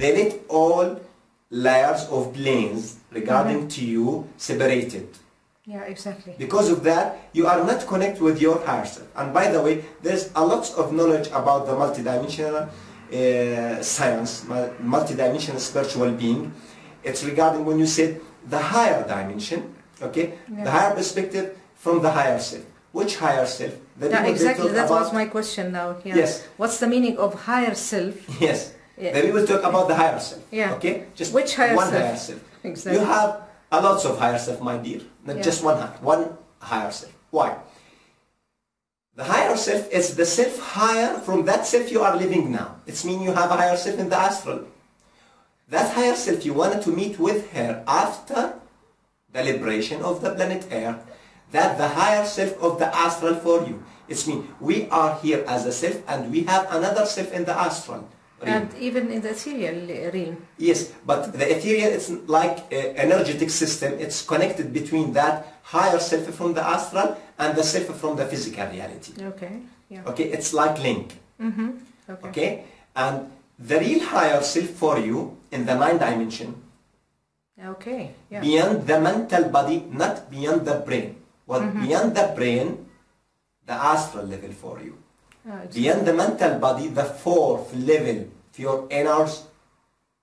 they let all layers of planes regarding to you separated. Yeah, exactly. Because of that, you are not connected with your higher self. And by the way, there's a lot of knowledge about the multidimensional science, multidimensional spiritual being. It's regarding when you said the higher dimension, okay? Yeah. The higher perspective from the higher self. Which higher self? Yeah, exactly. That was my question now. Yeah. Yes. What's the meaning of higher self? Yes. Yeah. Then we will talk about the higher self. Yeah. Okay? Just which higher one self? higher self. Exactly. You have a lot of higher self, my dear. Not just one higher self. Why? The higher self is the self higher from that self you are living now. It's mean you have a higher self in the astral. That higher self, you wanted to meet with her after the liberation of the planet Earth. That's the higher self of the astral for you. It's mean we are here as a self and we have another self in the astral realm. And even in the ethereal realm. Yes, but the ethereal is like an energetic system. It's connected between that higher self from the astral and the self from the physical reality. Okay. Yeah. Okay, it's like link. Mm-hmm. Okay. Okay, and the real higher self for you in the 9th dimension. Okay. Yeah. Beyond the mental body, not beyond the brain. Well, beyond the brain, the astral level for you. Exactly. Beyond the mental body, the 4th level of your inner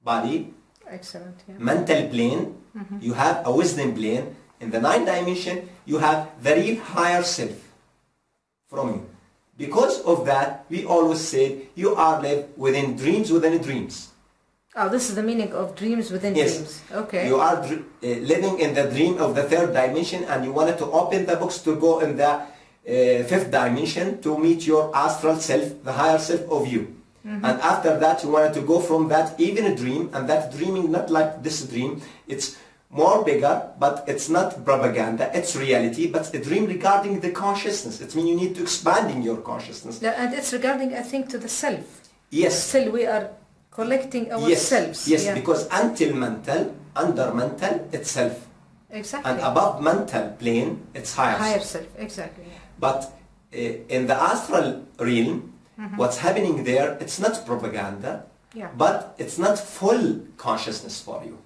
body. Excellent. Yeah. Mental plane, you have a wisdom plane. In the 9th dimension, you have the real higher self from you. Because of that, we always said you are live within dreams within dreams. Oh, this is the meaning of dreams within dreams. Okay. You are living in the dream of the 3rd dimension and you wanted to open the books to go in the 5th dimension to meet your astral self, the higher self of you. And after that you wanted to go from that even a dream, and that dreaming not like this dream, it's more bigger, but it's not propaganda, it's reality, but a dream regarding the consciousness. It means you need to expanding your consciousness. Yeah, and it's regarding, I think, to the self. Yes. Still we are collecting ourselves. Yes, yeah. Because until mental, under mental, it's self. Exactly. And above mental plane, it's higher self. Exactly. Yeah. But in the astral realm, what's happening there, it's not propaganda, but it's not full consciousness for you.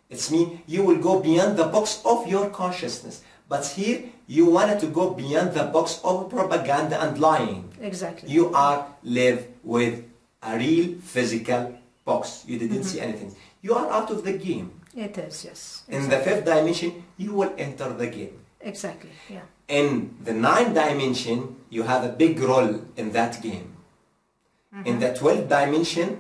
It's mean you will go beyond the box of your consciousness. But here, you wanted to go beyond the box of propaganda and lying. Exactly. You are live with a real physical box. You didn't see anything. You are out of the game. It is, yes. Exactly. In the 5th dimension, you will enter the game. Exactly, yeah. In the 9th dimension, you have a big role in that game. In the 12th dimension,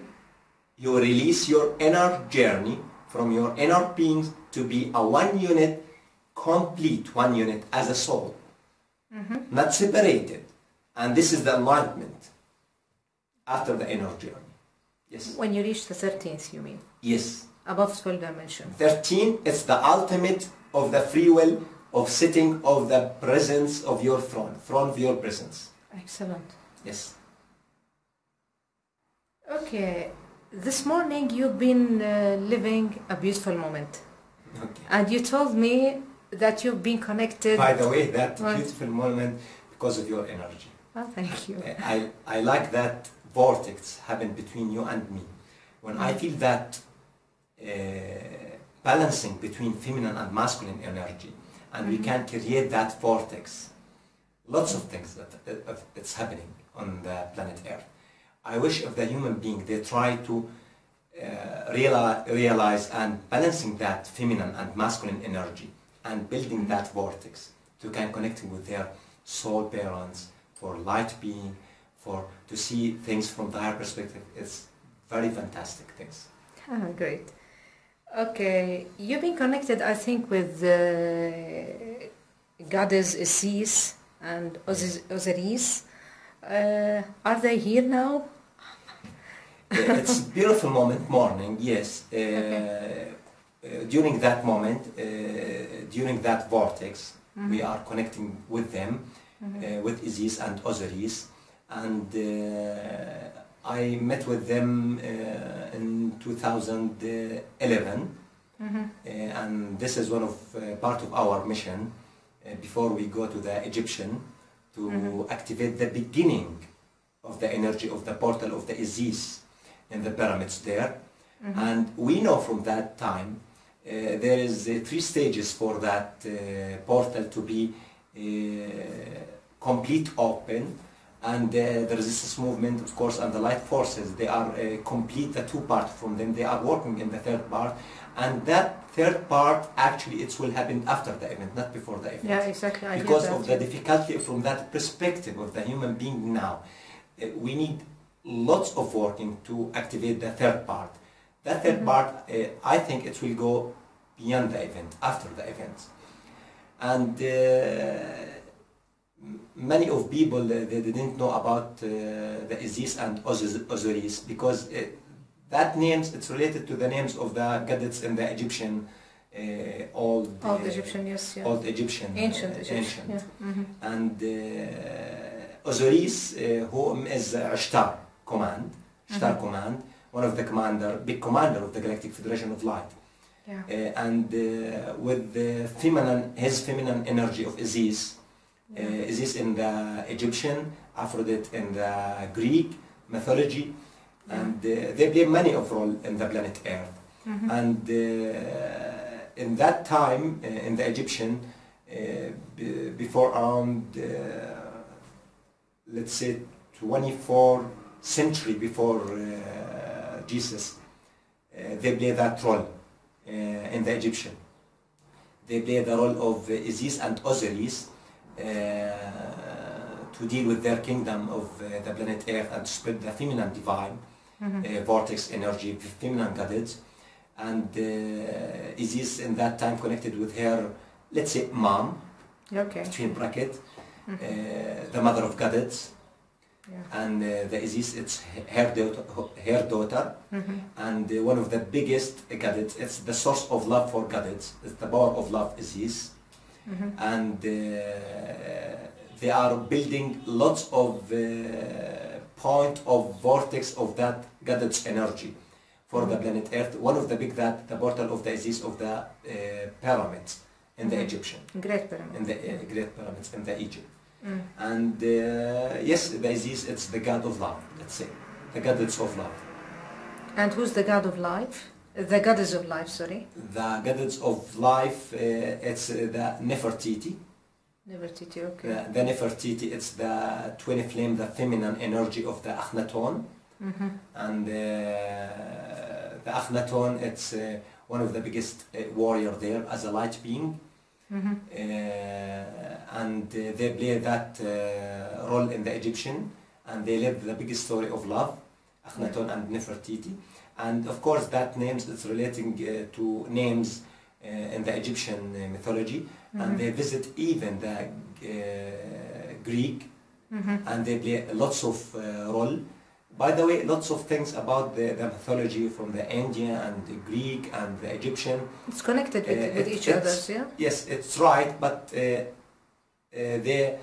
you release your inner journey from your inner beings to be a one unit, complete one unit as a soul. Not separated. And this is the enlightenment after the inner journey. Yes. When you reach the 13th, you mean? Yes. Above 12 dimension. 13, it's the ultimate of the free will of sitting of the presence of your throne of your presence. Excellent. Yes. Okay, this morning you've been living a beautiful moment. Okay. And you told me that you've been connected. By the way, that beautiful moment because of your energy. Oh, thank you. I like that vortex happen between you and me. When I feel that balancing between feminine and masculine energy, and we can create that vortex. Lots of things that it's happening on the planet Earth. I wish of the human being they try to realize and balancing that feminine and masculine energy and building that vortex to can connecting with their soul parents for light being, to see things from their perspective. It's very fantastic things. Oh, great. Okay, you've been connected, I think, with goddess Isis and Osiris. Are they here now? It's a beautiful morning, yes. During that moment, during that vortex, we are connecting with them, with Isis and Osiris. And I met with them in 2011, and this is one of part of our mission before we go to the Egyptian to activate the beginning of the energy of the portal of the Isis in the pyramids there. And we know from that time there is 3 stages for that portal to be complete open, and the resistance movement, of course, and the light forces, they are complete, the 2 parts from them, they are working in the 3rd part, and that 3rd part actually it will happen after the event, not before the event. Yeah, exactly. I because hear of that, the difficulty from that perspective of the human being now. We need lots of working to activate the 3rd part. That 3rd part, I think it will go beyond the event, after the event. And many of people, they didn't know about the Isis and Osiris, because that names, it's related to the names of the goddess in the Egyptian, old Egyptian, yes, yeah. Old Egyptian. Ancient Egyptian, yeah. And Osiris, who is Ishtar command, command, one of the big commander of the Galactic Federation of Light. Yeah. And with the his feminine energy of Isis, Isis in the Egyptian, Aphrodite in the Greek mythology, and they play many of role in the planet Earth. And in that time, in the Egyptian, before around, let's say 24th century before Jesus, they play that role in the Egyptian. They play the role of Isis and Osiris to deal with their kingdom of the planet Earth and spread the feminine divine vortex energy, feminine goddess. And Isis in that time connected with her, let's say, mom, between brackets, the mother of goddess. And the Isis, it's her daughter, and one of the biggest goddess. It's the source of love for goddess. It's the power of love, Isis, and they are building lots of point of vortex of that goddess energy for the planet Earth. One of the big the portal of the Isis of the pyramids in the Egyptian, Great Pyramids, in the Great Pyramids in the Egypt. And yes, the Isis, it's the god of love, let's say, the goddess of love. And who's the god of life? The goddess of life, sorry. The goddess of life, it's the Nefertiti. Nefertiti, okay. The Nefertiti, it's the twin flame, the feminine energy of the Akhenaton. And the Akhenaton, it's one of the biggest warrior there as a light being. And they play that role in the Egyptian, and they live the biggest story of love, Akhenaton and Nefertiti. And of course that names, it's relating to names in the Egyptian mythology, and they visit even the Greek, and they play lots of role. By the way, lots of things about the mythology from the Indian and the Greek and the Egyptian. It's connected with each other, yeah? Yes, it's right, but they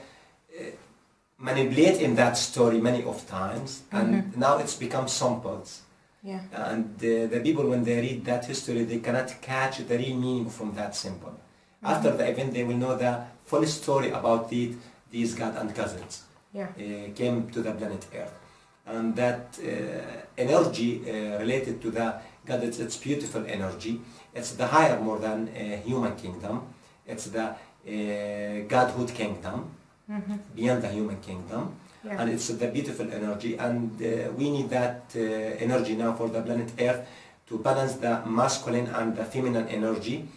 manipulate in that story many of times, and now it's become samples. Yeah. And the people, when they read that history, they cannot catch the real meaning from that symbol. After the event, they will know the full story about these gods and goddesses came to the planet Earth. And that energy related to the goddess, it's beautiful energy. It's the higher more than human kingdom. It's the godhood kingdom, beyond the human kingdom. And it's the beautiful energy, and we need that energy now for the planet Earth to balance the masculine and the feminine energy,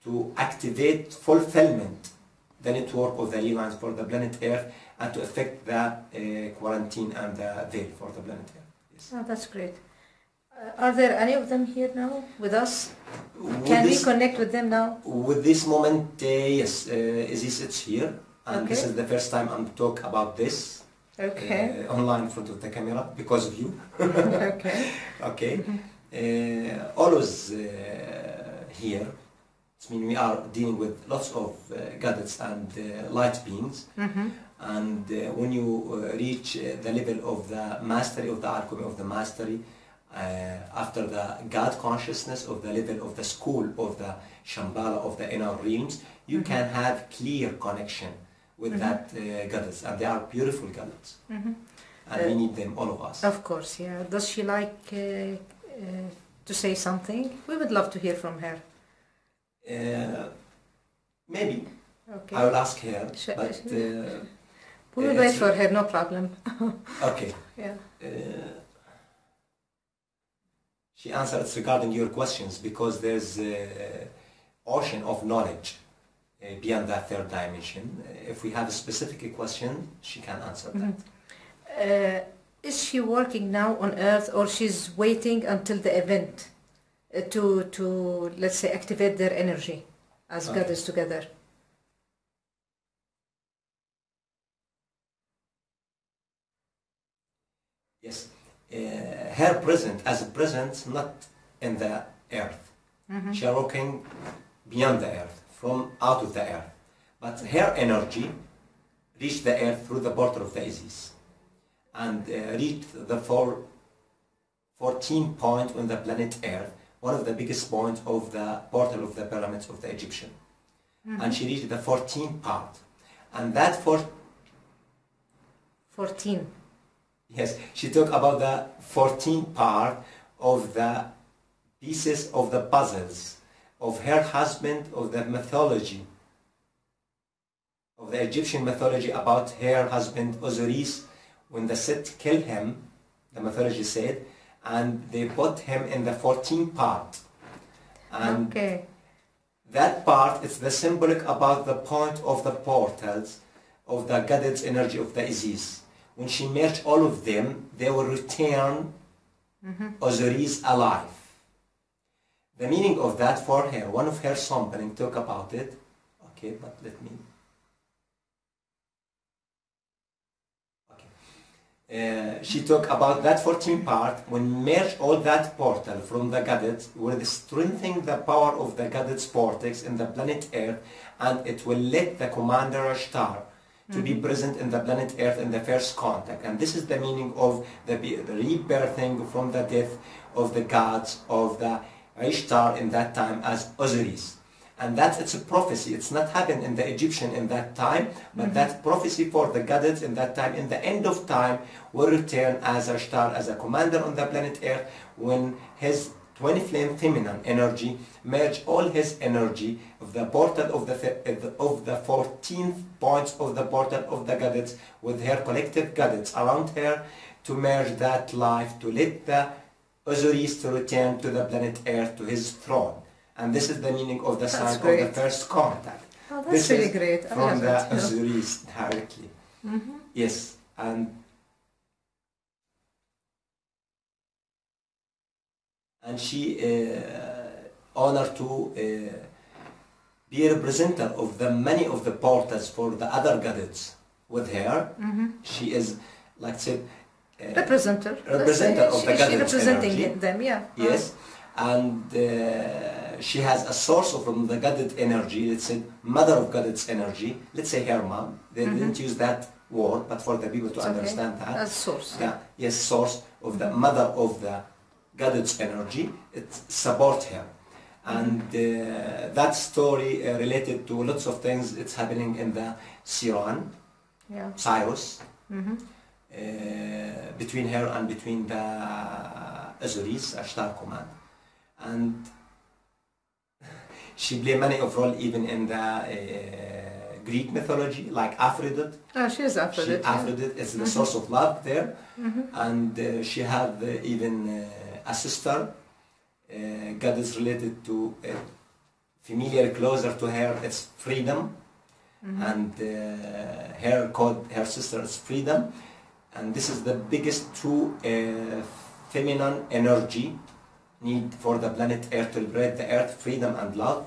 to activate fulfillment, the network of the lines for the planet Earth, and to affect the quarantine and the veil for the planet Earth. Yes. Oh, that's great. Are there any of them here now with us? Can we connect with them now? With this moment, yes, Isis, it's here, and this is the first time I'm talk about this. Online in front of the camera because of you. Always here. I mean, we are dealing with lots of goddess and light beings, and when you reach the level of the mastery of the alchemy of the mastery, after the God consciousness of the level of the school of the Shambhala of the inner realms, you can have clear connection with that goddess, and they are beautiful goddess, and we need them, all of us. Of course, yeah. Does she like to say something? We would love to hear from her. Maybe. Okay. I will ask her, but we will wait for her, no problem. Okay. Yeah. She answered regarding your questions because there's an ocean of knowledge beyond that third dimension. If we have a specific question, she can answer that. Is she working now on Earth, or she's waiting until the event to let's say activate their energy as goddess together? Yes. Her present, as a present, not in the earth. She are working beyond the earth, from out of the earth. But her energy reached the earth through the portal of the Isis and reached the 14 point on the planet Earth, one of the biggest points of the portal of the pyramids of the Egyptian. And she reached the 14th part. And that 14. Yes, she talked about the 14th part of the pieces of the puzzles of her husband, of the mythology, of the Egyptian mythology about her husband Osiris. When the Set killed him, the mythology said, and they put him in the 14th part. And that part is the symbolic about the point of the portals of the goddess energy of the Isis. When she merged all of them, they will return Osiris alive. The meaning of that for her, one of her sampling talk about it. Okay, but let me... she talked about that 14th part, when merge all that portal from the goddess, will strengthen the power of the goddess vortex in the planet Earth, and it will let the commander Ashtar to be present in the planet Earth in the first contact. And this is the meaning of the rebirthing from the death of the gods of the Ishtar in that time as Osiris. And that's it's a prophecy. It's not happened in the Egyptian in that time, but that prophecy for the goddess in that time, in the end of time, will return as Ashtar, as a commander on the planet Earth, when his twin flame feminine energy merge all his energy of the portal of the 14th points of the portal of the goddess with her collective goddess around her, to merge that life, to let the Osiris to return to the planet Earth, to his throne. And this is the meaning of the sign of the first contact. Oh, that's really great. From the Osiris directly. Yes, and she honored to be a representative of the many of the portals for the other goddess with her. She is, like I said, representative of the goddess representing energy. them, yeah. Yes, and she has a source from the goddess energy. Let's say mother of goddess energy. Let's say her mom. They didn't use that word, but for the people to understand that. As source. Yes, source of the mother of the goddess energy. It supports her. And that story related to lots of things. It's happening in the Siran, Cyrus, between her and between the Osiris, Ashtar command. And she played many of role even in the Greek mythology, like Aphrodite. Oh, she is Aphrodite. Aphrodite is the source of love there. And she had even a sister, goddess related to familiar closer to her, it's freedom. And her sister is freedom. And this is the biggest true feminine energy need for the planet Earth to liberate the Earth, freedom and love.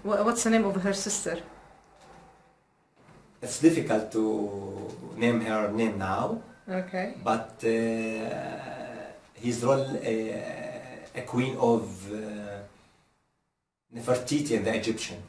What's the name of her sister? It's difficult to name her name now. Okay. But his role a queen of Nefertiti in the Egyptian.